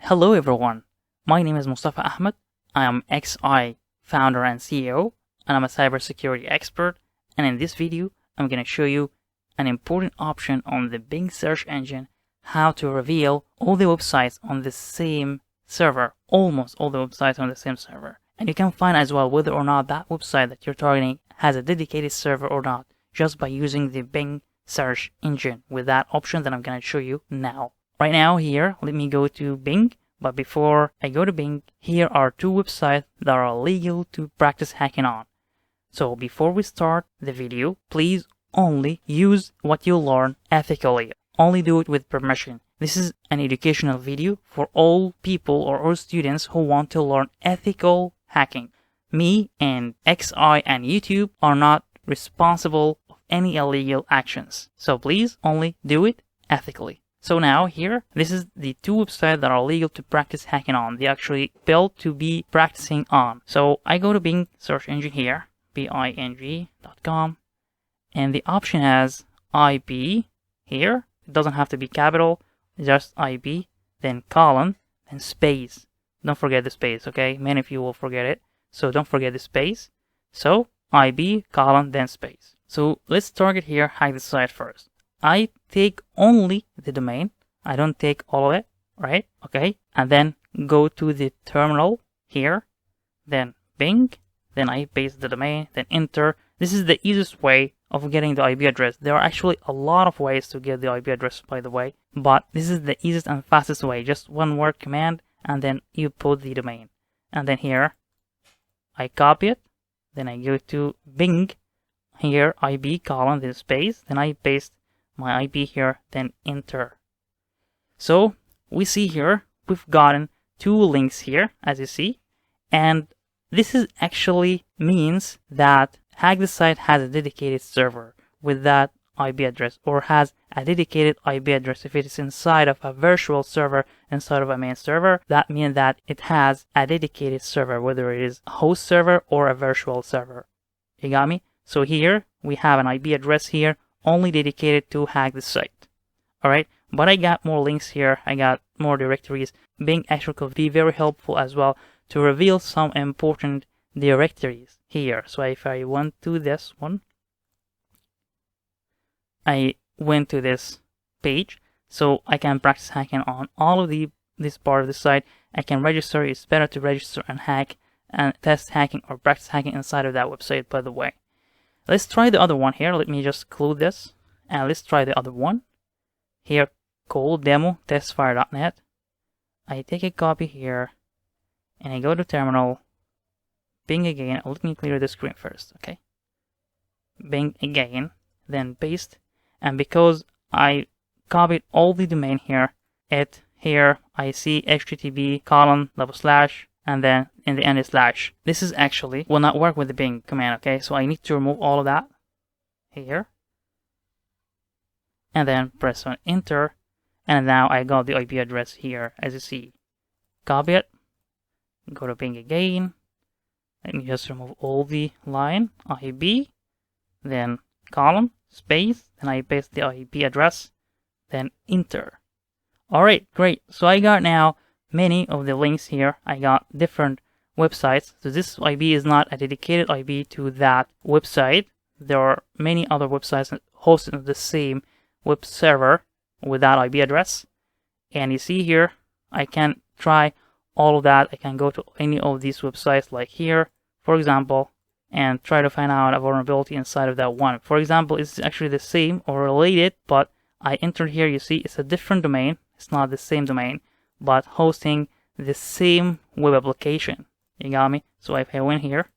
Hello everyone, my name is Mustafa Ahmed. I am XI founder and CEO, and I'm a cybersecurity expert. And in this video, I'm going to show you an important option on the Bing search engine, how to reveal all the websites on the same server, almost all the websites on the same server. And you can find as well whether or not that website that you're targeting has a dedicated server or not, just by using the Bing search engine with that option that I'm going to show you now. Right now here, let me go to Bing. But before I go to Bing, here are two websites that are legal to practice hacking on. So before we start the video, please only use what you learn ethically. Only do it with permission. This is an educational video for all people or all students who want to learn ethical hacking. Me and XI and YouTube are not responsible of any illegal actions. So please only do it ethically. So now here, this is the two websites that are legal to practice hacking on. They actually built to be practicing on. So I go to Bing search engine here, bing.com, and the option has IP here. It doesn't have to be capital, just IP, then colon, then space. Don't forget the space, okay? Many of you will forget it, so don't forget the space. So IP, colon, then space. So let's target here, hack the site first. I take only the domain. I don't take all of it, right? Okay. And then go to the terminal here, then Bing, then I paste the domain, then enter. This is the easiest way of getting the IP address. There are actually a lot of ways to get the IP address, by the way, but this is the easiest and fastest way. Just one word command, and then you put the domain. And then here, I copy it, then I go to Bing, here, IP, colon, then space, then I paste my IP here, then enter. So we see here we've gotten two links here, as you see, and this is actually means that Hack the Site has a dedicated server with that IP address, or has a dedicated IP address. If it is inside of a virtual server inside of a main server, that means that it has a dedicated server, whether it is a host server or a virtual server. You got me? So here we have an IP address here only dedicated to Hack the Site. Alright, but I got more links here, I got more directories. Bing actually could be very helpful as well to reveal some important directories here. So if I went to this one, I went to this page, so I can practice hacking on all of this part of the site. I can register. It's better to register and hack and test hacking or practice hacking inside of that website, by the way. Let's try the other one here. Let me just close this and let's try the other one. Here, called demo testfire.net. I take a copy here and I go to terminal, Bing again. Let me clear the screen first, okay? Bing again, then paste. And because I copied all the domain here, here I see http colon / and then in the end is slash. This is actually will not work with the Bing command, okay? So I need to remove all of that here. And then press on enter. And now I got the IP address here, as you see. Copy it. Go to Bing again. Let me just remove all the line, IP, then column, space, then I paste the IP address, then enter. Alright, great. So I got now many of the links here. I got different websites. So this IP is not a dedicated IP to that website. There are many other websites hosted on the same web server with that IP address. And you see here, I can try all of that. I can go to any of these websites like here, for example, and try to find out a vulnerability inside of that one. For example, it's actually the same or related, but I entered here, you see it's a different domain. It's not the same domain, but hosting the same web application. You got me? So if I went here,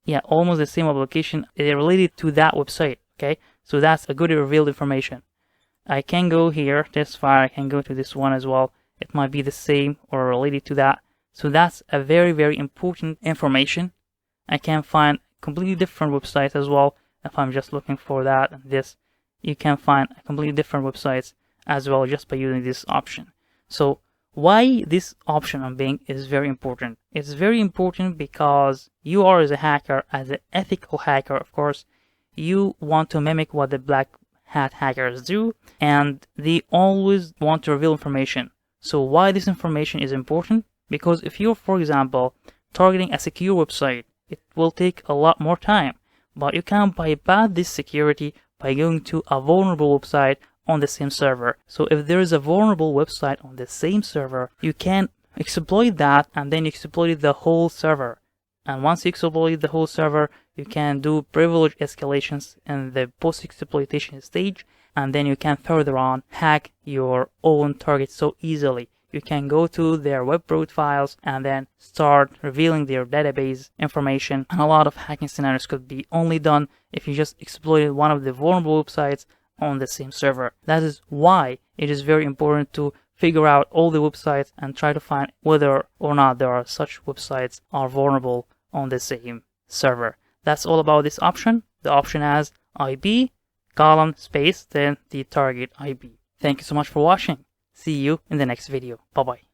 yeah, almost the same application related to that website, okay? So that's a good revealed information. I can go here, testfire, I can go to this one as well. It might be the same or related to that. So that's a very, very important information. I can find completely different websites as well. If I'm just looking for that and this, you can find completely different websites as well just by using this option. So why this option on Bing is very important? It's very important because you are, as a hacker, as an ethical hacker, of course, you want to mimic what the black hat hackers do, and they always want to reveal information. So why this information is important? Because if you're, for example, targeting a secure website, it will take a lot more time, but you can bypass this security by going to a vulnerable website on the same server. So if there is a vulnerable website on the same server, you can exploit that and then exploit the whole server. And once you exploit the whole server, you can do privilege escalations in the post-exploitation stage, and then you can further on hack your own target so easily. You can go to their web profiles and then start revealing their database information. And a lot of hacking scenarios could be only done if you just exploited one of the vulnerable websites on the same server. That is why it is very important to figure out all the websites and try to find whether or not there are such websites are vulnerable on the same server. That's all about this option. The option has IP, column, space, then the target IP. Thank you so much for watching. See you in the next video. Bye bye.